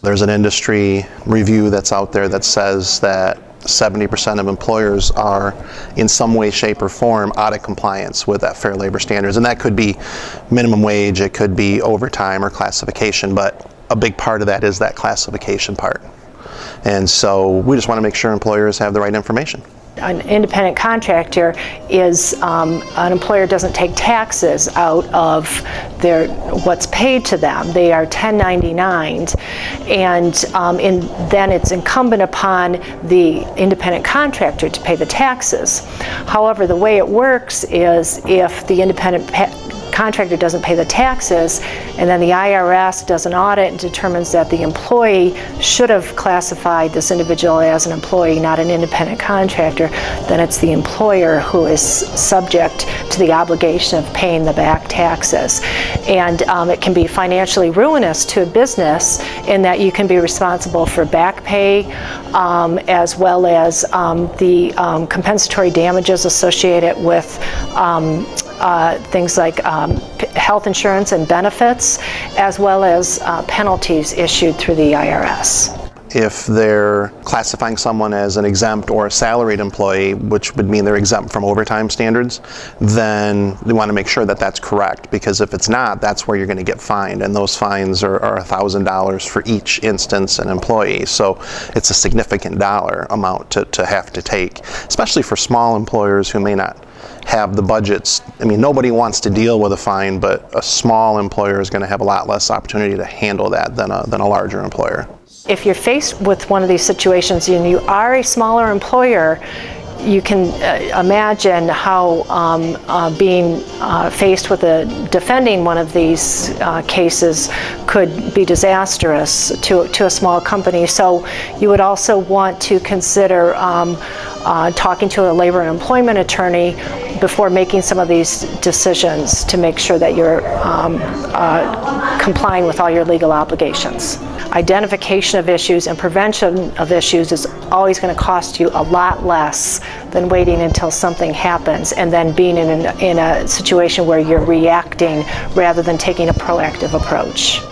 There's an industry review that's out there that says that 70% of employers are in some way, shape, or form out of compliance with that Fair Labor Standards. And that could be minimum wage, it could be overtime or classification, but a big part of that is that classification part. And so we just want to make sure employers have the right information. An independent contractor is an employer doesn't take taxes out of what's paid to them. They are 1099'd, and then it's incumbent upon the independent contractor to pay the taxes. However, the way it works is if the independent contractor doesn't pay the taxes, and then the IRS does an audit and determines that the employee should have classified this individual as an employee, not an independent contractor, then it's the employer who is subject to the obligation of paying the back taxes. And it can be financially ruinous to a business in that you can be responsible for back pay as well as the compensatory damages associated with things like health insurance and benefits, as well as penalties issued through the IRS. If they're classifying someone as an exempt or a salaried employee, which would mean they're exempt from overtime standards, then they want to make sure that that's correct, because if it's not, that's where you're going to get fined, and those fines are $1,000 for each instance an employee. So it's a significant dollar amount to have to take, especially for small employers who may not have the budgets. I mean, nobody wants to deal with a fine, but a small employer is going to have a lot less opportunity to handle that than a larger employer. If you're faced with one of these situations and you are a smaller employer, you can imagine how being faced with defending one of these cases could be disastrous to a small company. So you would also want to consider talking to a labor and employment attorney before making some of these decisions to make sure that you're complying with all your legal obligations. Identification of issues and prevention of issues is always going to cost you a lot less than waiting until something happens and then being in a situation where you're reacting rather than taking a proactive approach.